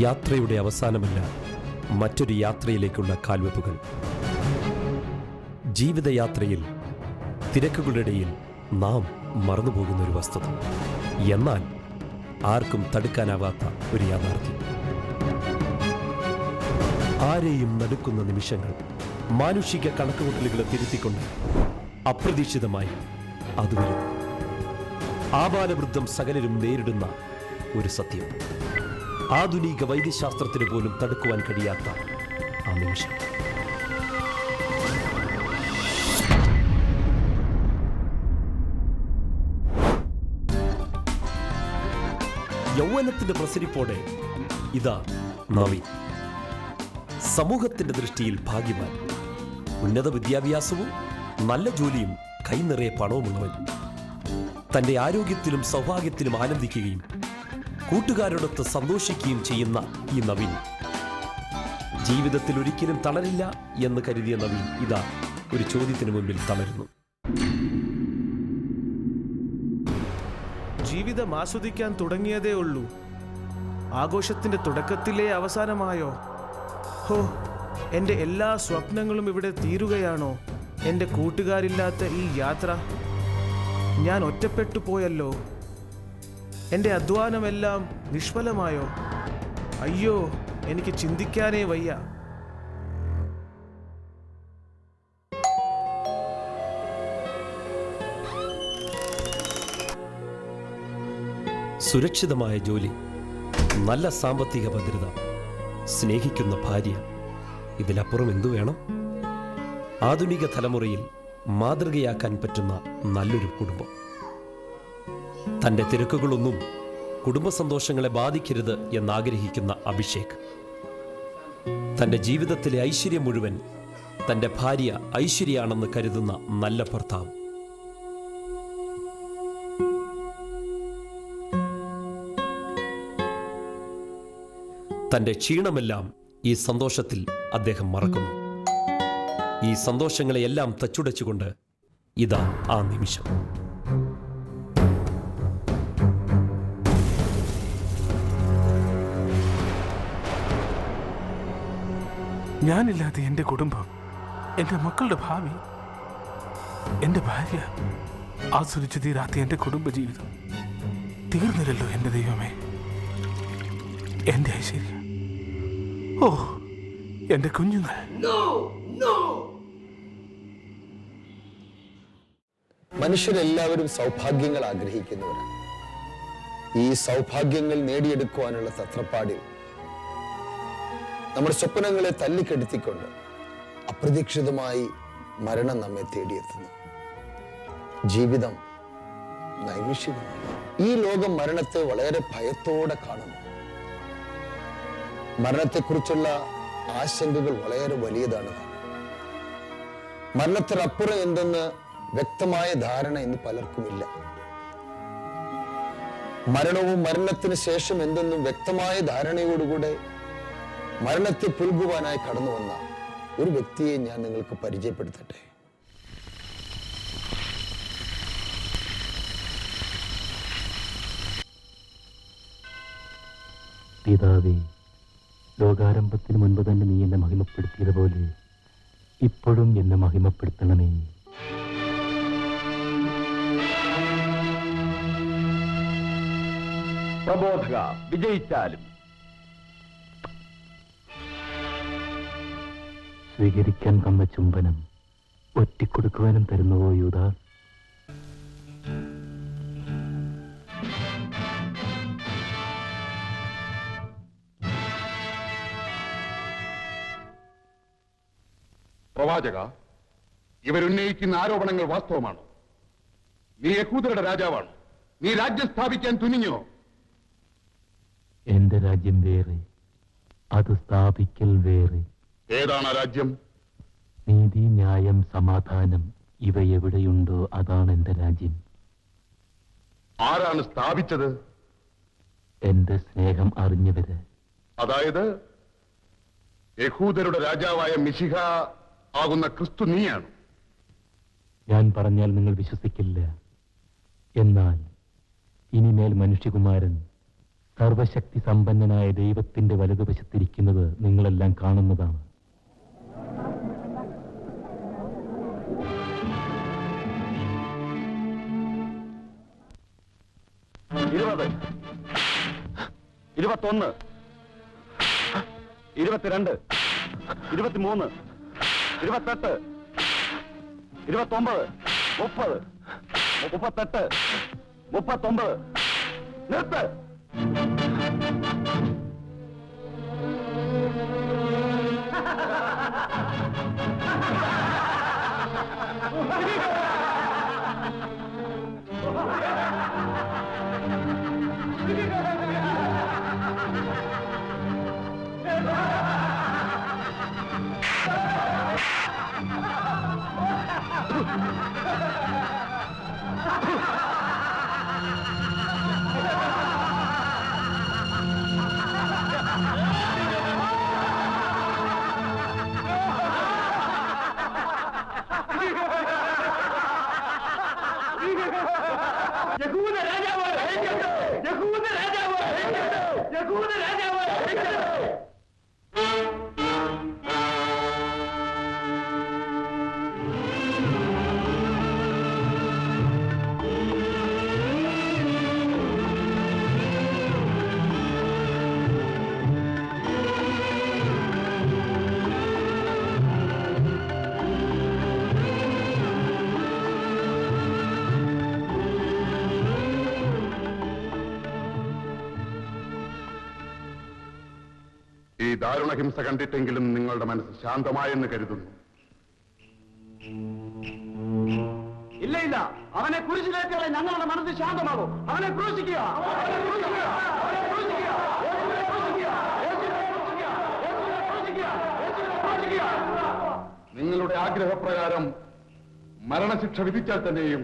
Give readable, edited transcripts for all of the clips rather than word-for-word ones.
യാത്രയുടെ അവസാനമല്ല, മറ്റൊരു യാത്രയിലേക്കുള്ള കാൽവെപ്പുകൾ. ജീവിതയാത്രയിൽ തിരക്കുകളുടെ ഇടയിൽ നാം മറന്നുപോകുന്ന ഒരു വസ്തുത, എന്നാൽ ആർക്കും തടുക്കാനാവാത്ത ഒരു യാഥാർത്ഥ്യം. ആരെയും നടുക്കുന്ന നിമിഷങ്ങൾ, മാനുഷിക കണക്കുകൂട്ടലുകളെ തിരുത്തിക്കൊണ്ട് അപ്രതീക്ഷിതമായി അത് വരുന്നു. ആബാലവൃദ്ധം സകലരും നേരിടുന്ന ഒരു സത്യം, ആധുനിക വൈദ്യശാസ്ത്രത്തിന് പോലും തടുക്കുവാൻ കഴിയാത്ത ആ നിമിഷം. യൗവനത്തിന്റെ പ്രസരിപ്പോടെ ഇതാ നവീൻ, സമൂഹത്തിന്റെ ദൃഷ്ടിയിൽ ഭാഗ്യവാൻ, ഉന്നത വിദ്യാഭ്യാസവും നല്ല ജോലിയും കൈനിറയെ പണവുമുള്ളവൻ. തന്റെ ആരോഗ്യത്തിലും സൗഭാഗ്യത്തിലും ആനന്ദിക്കുകയും കൂട്ടുകാരോടൊത്ത് സന്തോഷിക്കുകയും ചെയ്യുന്ന ഈ നവീൻ, ജീവിതത്തിൽ ഒരിക്കലും തളരില്ല എന്ന് കരുതിയ നവീൻ ഇതാ ഒരു ചോദ്യത്തിന് മുമ്പിൽ തളരുന്നു. ജീവിതം ആസ്വദിക്കാൻ തുടങ്ങിയതേ ഉള്ളൂ, ആഘോഷത്തിന്റെ തുടക്കത്തിലേ അവസാനമായോ? ഹോ, എൻ്റെ എല്ലാ സ്വപ്നങ്ങളും ഇവിടെ തീരുകയാണോ? എൻ്റെ കൂട്ടുകാരില്ലാത്ത ഈ യാത്ര, ഞാൻ ഒറ്റപ്പെട്ടു പോയല്ലോ. എൻ്റെ അധ്വാനമെല്ലാം നിഷ്ഫലമായോ? അയ്യോ, എനിക്ക് ചിന്തിക്കാനേ വയ്യ. സുരക്ഷിതമായ ജോലി, നല്ല സാമ്പത്തിക ഭദ്രത, സ്നേഹിക്കുന്ന ഭാര്യ, ഇതിലപ്പുറം എന്തു വേണം? ആധുനിക തലമുറയിൽ മാതൃകയാക്കാൻ പറ്റുന്ന നല്ലൊരു കുടുംബം. തൻ്റെ തിരക്കുകളൊന്നും കുടുംബ സന്തോഷങ്ങളെ ബാധിക്കരുത് എന്നാഗ്രഹിക്കുന്ന അഭിഷേക്, തൻ്റെ ജീവിതത്തിലെ ഐശ്വര്യം മുഴുവൻ തൻ്റെ ഭാര്യ ഐശ്വര്യാണെന്ന് കരുതുന്ന നല്ല ഭർത്താവ്. തൻ്റെ ക്ഷീണമെല്ലാം ഈ സന്തോഷത്തിൽ അദ്ദേഹം മറക്കുന്നു. ഈ സന്തോഷങ്ങളെയെല്ലാം തച്ചുടച്ചുകൊണ്ട് ഇതാ ആ നിമിഷം. ഞാനില്ലാതെ എൻ്റെ കുടുംബം, എൻ്റെ മക്കളുടെ ഭാവി, എൻ്റെ ഭാര്യ, ആസ്വദിച്ചു തീരാത്ത എൻ്റെ കുടുംബജീവിതം തീർന്നില്ലല്ലോ എൻ്റെ ദൈവമേ. എൻ്റെ ഐശ്വര്യം, ഓ എൻ്റെ കുഞ്ഞുങ്ങൾ. മനുഷ്യരെല്ലാവരും സൗഭാഗ്യങ്ങൾ ആഗ്രഹിക്കുന്നവരാണ്. ഈ സൗഭാഗ്യങ്ങൾ നേടിയെടുക്കുവാനുള്ള തത്രപ്പാടിൽ നമ്മുടെ സ്വപ്നങ്ങളെ തല്ലിക്കെടുത്തിക്കൊണ്ട് അപ്രതീക്ഷിതമായി മരണം നമ്മെ തേടിയെത്തുന്നു. ജീവിതം നൈമിഷികമാണ്. ഈ ലോകം മരണത്തെ വളരെ ഭയത്തോടെ കാണുന്നു. മരണത്തെക്കുറിച്ചുള്ള ആശങ്കകൾ വളരെ വലിയതാണ്. മരണത്തിനപ്പുറം എന്തെന്ന് വ്യക്തമായ ധാരണ ഇന്ന് പലർക്കുമില്ല. മരണവും മരണത്തിന് ശേഷം എന്തെന്നും വ്യക്തമായ ധാരണയോടുകൂടെ മരണത്തെ പുൽകുവാനായി കടന്നു വന്ന ഒരു വ്യക്തിയെ ഞാൻ നിങ്ങൾക്ക് പരിചയപ്പെടുത്തട്ടെ. പിതാവേ, ലോകാരംഭത്തിന് മുൻപ് തന്നെ നീ എന്നെ മഹിമപ്പെടുത്തിയതുപോലെ ഇപ്പോഴും എന്നെ മഹിമപ്പെടുത്തണമേ. പ്രബോധക, വിജയിച്ചാലും സ്വീകരിക്കാൻ തന്ന ചുംബനം ഒറ്റിക്കൊടുക്കുവാനും തരുന്നുവോ യൂദാസ്? പ്രവാചക, ഇവരുന്നയിക്കുന്ന ആരോപണങ്ങൾ വാസ്തവമാണോ? നീ യഹൂദരുടെ രാജാവാണോ? നീ രാജ്യം സ്ഥാപിക്കാൻ തുനിഞ്ഞോ? എന്റെ രാജ്യം വേറെ, അത് സ്ഥാപിക്കൽ വേറെ. ഏതാണ് ആ രാജ്യം? നീതി, ന്യായം, സമാധാനം ഇവ എവിടെയുണ്ടോ അതാണ് എന്റെ രാജ്യം. ആരാണ് സ്ഥാപിച്ചത്? എന്റെ സ്നേഹം അറിഞ്ഞവര്. അതായത് യഹൂദരുടെ രാജാവായ മിശിഹ ആകുന്ന ക്രിസ്തു നീയാണ്. ഞാൻ പറഞ്ഞാൽ നിങ്ങൾ വിശ്വസിക്കില്ല. എന്നാൽ ഇനിമേൽ മനുഷ്യകുമാരൻ സർവശക്തി സമ്പന്നനായ ദൈവത്തിന്റെ വലതുവശത്തിരിക്കുന്നത് നിങ്ങളെല്ലാം കാണുന്നതാണ്. ഇരുപത്, 21, 22, 23, 28, 29, 30, 38, 39. നിർത്ത്. ഈ ദാരുണഹിംസ കണ്ടിട്ടെങ്കിലും നിങ്ങളുടെ മനസ്സ് ശാന്തമായെന്ന് കരുതുന്നു. ഇല്ല ഇല്ല, അവനെ കുരിശിലേറ്റാലേ ഞങ്ങളുടെ മനസ്സ് ശാന്തമാകും. അവനെ ക്രൂശിക്കുക. നിങ്ങളുടെ ആഗ്രഹപ്രകാരം മരണശിക്ഷ വിധിച്ചാൽ തന്നെയും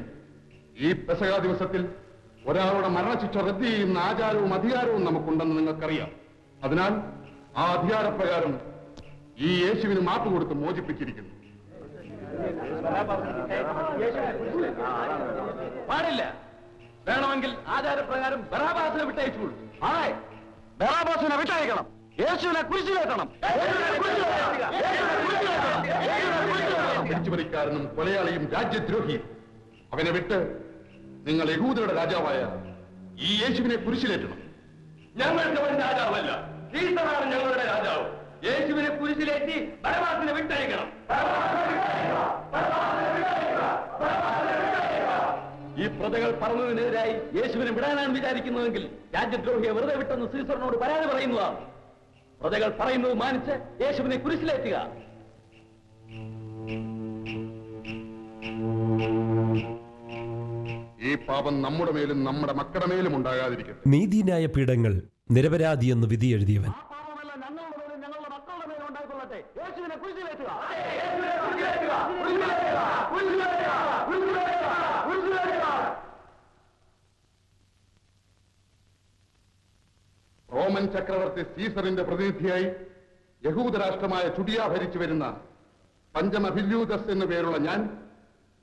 ഈ പെസഹാ ദിവസത്തിൽ ഒരാളുടെ മരണശിക്ഷ റദ്ദ് ചെയ്യുന്ന ആചാരവും അധികാരവും നമുക്കുണ്ടെന്ന് നിങ്ങൾക്കറിയാം. അതിനാൽ ആ അധികാരപ്രകാരം ഈ യേശുവിന് മാപ്പ് കൊടുത്ത് മോചിപ്പിച്ചിരിക്കുന്നു. പാടില്ല. വേണമെങ്കിൽ ആചാരപ്രകാരം ബറാബാസിനെ വിട്ടയച്ചുകൊള്ളു. ആണേ, ബറാബാസിനെ വിട്ടയക്കണം. യേശുവിനെ കുരിശിലേറ്റണം. തിരിച്ചുവരിക്കാരനും കൊലയാളിയും രാജ്യദ്രോഹിയും അവനെ വിട്ട് നിങ്ങൾ യഹൂദരുടെ രാജാവായ ഈ യേശുവിനെ കുരിശിലേറ്റണം. ഞങ്ങളുടെ ഒരു രാജാവല്ല, ഈശ്വരാണ് ഞങ്ങളുടെ രാജാവ്. യേശുവിനെ കുരിശിലേറ്റി ബറാബാസിനെ വിട്ടയക്കണം. ഈ പ്രജകൾ പറഞ്ഞതിനെതിരായി യേശുവിനെ വിടാനാണ് വിചാരിക്കുന്നതെങ്കിൽ രാജ്യദ്രോഹിയെ വെറുതെ വിട്ടെന്ന് സീസറിനോട് പരാതി പറയുന്നതാണ്. പ്രജകൾ പറയുന്നത് മാനിച്ച് യേശുവിനെ കുരിശിലേറ്റുക. ഈ പാപം നമ്മുടെ മേലും നമ്മുടെ മക്കളുടെ മേലും ഉണ്ടാകാതിരിക്കട്ടെ. നീതിന്യായ പീഠങ്ങൾ നിരപരാധിയെന്ന് വിധി എഴുതിയവൻ ഞങ്ങളുടെ മേലും ഞങ്ങളുടെ മക്കളുടെ മേലും ഉണ്ടായിക്കൊള്ളട്ടെ. യേശുവിനെ കുരിശിലേറ്റുക. റോമൻ ചക്രവർത്തി സീസറിന്റെ പ്രതിനിധിയായി യഹൂദരാഷ്ട്രമായ ചുടിയ ഭരിച്ചു വരുന്ന പഞ്ചമഭില്യൂതസ് എന്നു പേരുള്ള ഞാൻ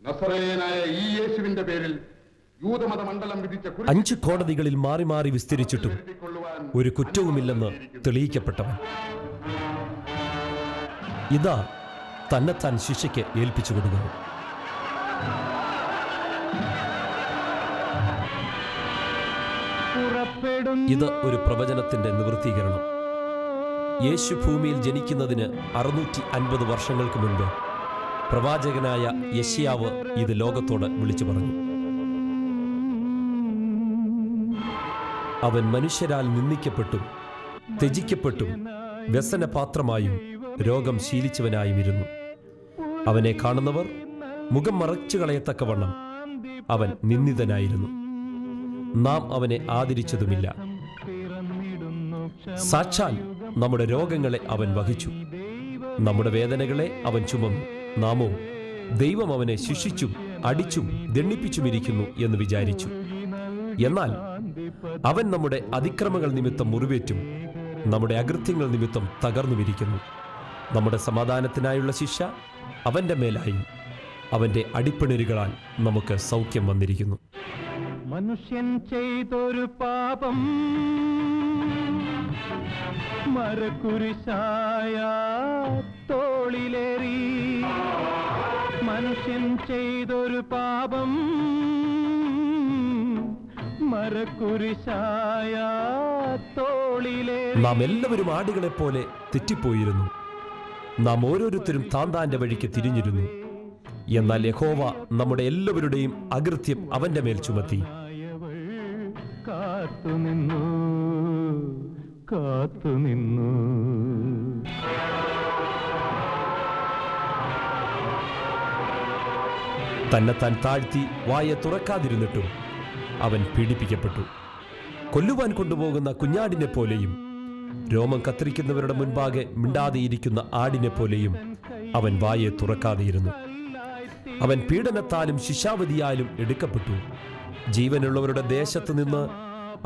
നസറേയനായ ഈ യേശുവിന്റെ പേരിൽ യൂതമത മണ്ഡലം വിധിച്ച 5 കോടതികളിൽ മാറി മാറി വിസ്തരിച്ചിട്ടും ഒരു കുറ്റവുമില്ലെന്ന് തെളിയിക്കപ്പെട്ടവൻ ഇതാ തന്നെത്താൻ ശിക്ഷയ്ക്ക് ഏൽപ്പിച്ചു കൊടുക്കുന്നു. ഇത് ഒരു പ്രവചനത്തിന്റെ നിവൃത്തീകരണം. യേശു ഭൂമിയിൽ ജനിക്കുന്നതിന് 650 വർഷങ്ങൾക്ക് മുൻപ് പ്രവാചകനായ യെശയ്യാവ് ഇത് ലോകത്തോട് വിളിച്ചു പറഞ്ഞു. അവൻ മനുഷ്യരാൽ നിന്ദിക്കപ്പെട്ടും ത്യജിക്കപ്പെട്ടും വ്യസനപാത്രമായും രോഗം ശീലിച്ചവനായും ഇരുന്നു. അവനെ കാണുന്നവർ മുഖം മറച്ചു കളയത്തക്കവണ്ണം അവൻ നിന്ദിതനായിരുന്നു. നാം അവനെ ആദരിച്ചതുമില്ല. സാക്ഷാൽ നമ്മുടെ രോഗങ്ങളെ അവൻ വഹിച്ചു, നമ്മുടെ വേദനകളെ അവൻ ചുമന്നു. നാമോ ദൈവം അവനെ ശിക്ഷിച്ചും അടിച്ചും ദണ്ഡിപ്പിച്ചുമിരിക്കുന്നു എന്ന് വിചാരിച്ചു. എന്നാൽ അവൻ നമ്മുടെ അതിക്രമങ്ങൾ നിമിത്തം മുറിവേറ്റും നമ്മുടെ അകൃത്യങ്ങൾ നിമിത്തം തകർന്നുമിരിക്കുന്നു. നമ്മുടെ സമാധാനത്തിനായുള്ള ശിക്ഷ അവന്റെ മേലായി, അവന്റെ അടിപ്പിണരുകളാൽ നമുക്ക് സൗഖ്യം വന്നിരിക്കുന്നു. മനുഷ്യൻ ചെയ്തൊരു പാപം മരക്കുരിശായ തോളിലേറി. മനുഷ്യൻ ചെയ്തൊരു പാപം മരക്കുരിശായ തോളിലേറി. നാം എല്ലാവരും ആടുകളെ പോലെ തെറ്റിപ്പോയിരുന്നു. നാം ഓരോരുത്തരും താന്താന്റെ വഴിക്ക് തിരിഞ്ഞിരുന്നു. എന്നാൽ യഹോവ നമ്മുടെ എല്ലാവരുടെയും അകൃത്യം അവന്റെ മേൽ ചുമത്തി. കാത്തുനിന്നു കാത്തുനിന്നു. തന്നെത്താൻ താഴ്ത്തി വായെ തുറക്കാതിരുന്നിട്ടും അവൻ പീഡിപ്പിക്കപ്പെട്ടു. കൊല്ലുവാൻ കൊണ്ടുപോകുന്ന കുഞ്ഞാടിനെ പോലെയും രോമം കത്തിരിക്കുന്നവരുടെ മുൻപാകെ മിണ്ടാതെയിരിക്കുന്ന ആടിനെ പോലെയും അവൻ വായെ തുറക്കാതെയിരുന്നു. അവൻ പീഡനത്താലും ശിക്ഷാവധിയാലും എടുക്കപ്പെട്ടു. ജീവനുള്ളവരുടെ ദേശത്ത് നിന്ന്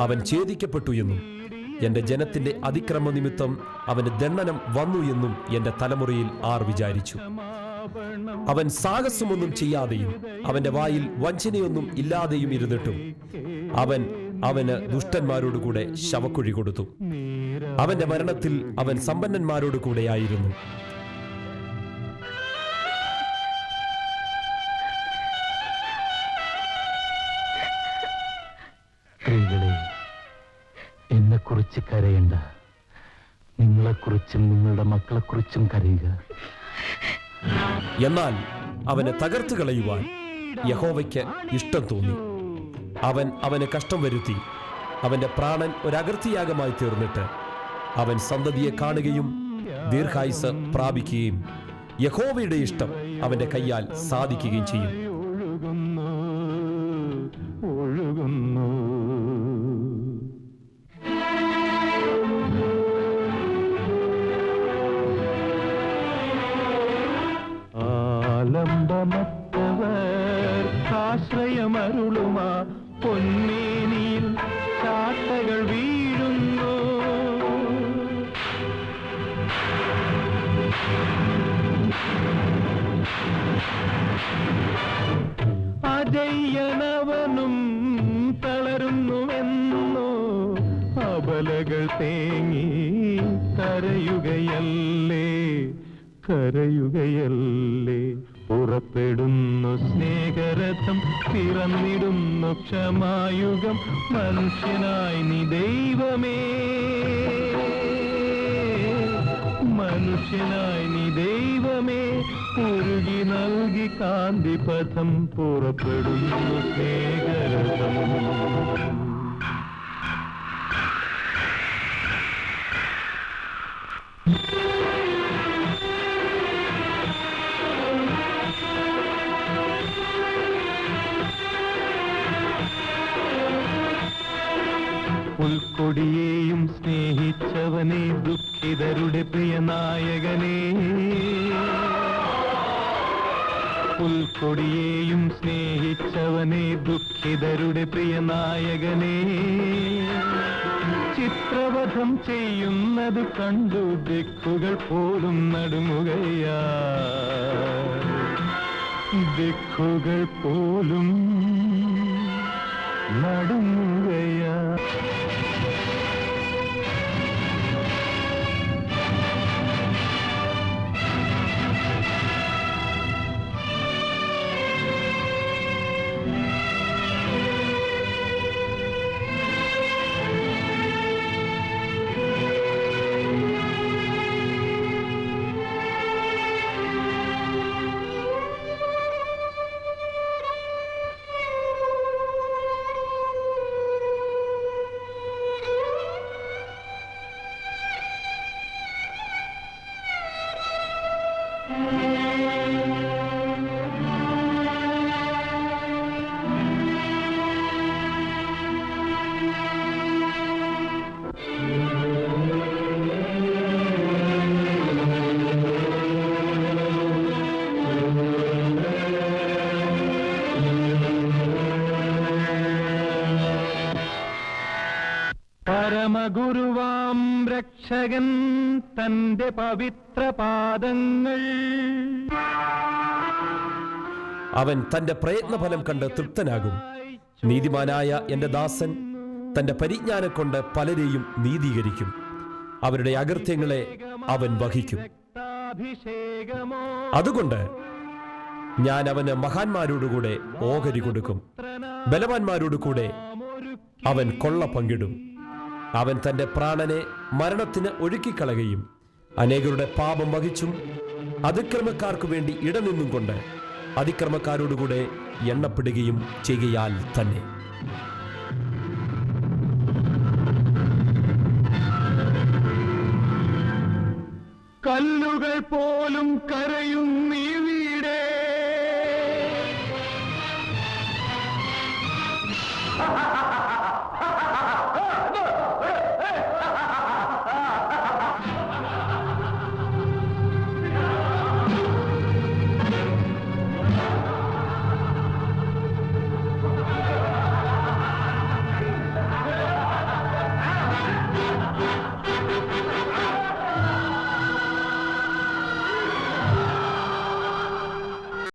അവൻ ഛേദിക്കപ്പെട്ടു എന്നും എന്റെ ജനത്തിന്റെ അതിക്രമ നിമിത്തം അവന് ദണ്ഡനം വന്നു എന്നും എന്റെ തലമുറയിൽ ആർ വിചാരിച്ചു. അവൻ സാഹസമൊന്നും ചെയ്യാതെയും അവന്റെ വായിൽ വഞ്ചനയൊന്നും ഇല്ലാതെയും ഇരുന്നിട്ടും അവന് ദുഷ്ടന്മാരോടുകൂടെ ശവക്കുഴി കൊടുത്തു. അവന്റെ മരണത്തിൽ അവൻ സമ്പന്നന്മാരോട് കൂടെയായിരുന്നു. സ്ത്രീകളെ, എന്നെക്കുറിച്ച് കരയണ്ട. നിങ്ങളെക്കുറിച്ചും നിങ്ങളുടെ മക്കളെക്കുറിച്ചും കരയുക. എന്നാൽ അവനെ തകർത്തു കളയുവാൻ യഹോവയ്ക്ക് ഇഷ്ടം തോന്നി. അവന് കഷ്ടം വരുത്തി. അവന്റെ പ്രാണൻ ഒരകൃത്യയാഗമായി തീർന്നിട്ട് അവൻ സന്തതിയെ കാണുകയും ദീർഘായുസ് പ്രാപിക്കുകയും യഹോവയുടെ ഇഷ്ടം അവന്റെ കയ്യാൽ സാധിക്കുകയും ചെയ്യും. ആശ്രയമരുളുമാ പൊന്നേനിയിൽ ചാട്ടകൾ വീഴുന്നു. അജയ്യനവനും തളരുന്നുവെന്നോ അബലകൾ തേങ്ങി കരയുകയല്ലേ കരയുകയല്ലേ. പുറപ്പെടുന്നു സ്നേഹരഥം, പിറന്നിടുന്നു ക്ഷമായുഗം. മനുഷ്യനായി നീ ദൈവമേ, മനുഷ്യനായി നീ ദൈവമേ. ഉരുകി നൽകി കാന്തിപഥം, പുറപ്പെടുന്നു സ്നേഹരഥം. പുൽക്കൊടിയെയും സ്നേഹിച്ചവനെ, ദുഃഖിതരുടെ പ്രിയനായകനെ. പുൽക്കൊടിയെയും സ്നേഹിച്ചവനെ, ദുഃഖിതരുടെ പ്രിയനായകനെ. ചിത്രവധം ചെയ്യുന്നത് കണ്ടു ദിക്കുകൾ പോലും നടുങ്ങുകയാ, ദിക്കുകൾ പോലും നടുങ്ങുകയാ. പരമഗുരുവാം രക്ഷകൻ തന്റെ പവിത്ര പാദങ്ങൾ. അവൻ തന്റെ പ്രയത്നഫലം കണ്ട് തൃപ്തനാകും. നീതിമാനായ എൻ്റെ ദാസൻ തൻ്റെ പരിജ്ഞാനം കൊണ്ട് പലരെയും നീതീകരിക്കും. അവരുടെ അകൃത്യങ്ങളെ അവൻ വഹിക്കും. അതുകൊണ്ട് ഞാൻ അവന് മഹാന്മാരോടുകൂടെ ഓഹരി കൊടുക്കും, ബലവാന്മാരോട് കൂടെ അവൻ കൊള്ള പങ്കിടും. അവൻ തൻ്റെ പ്രാണനെ മരണത്തിന് ഒഴുക്കിക്കളയുകയും അനേകരുടെ പാപം വഹിച്ചും അതിക്രമക്കാർക്കു വേണ്ടി ഇടനിന്നും കൊണ്ട് അതിക്രമക്കാരോടുകൂടെ എണ്ണപ്പെടുകയും ചെയ്യയാൽ തന്നെ. കല്ലുകൾ പോലും കരയും നീ വീടേ.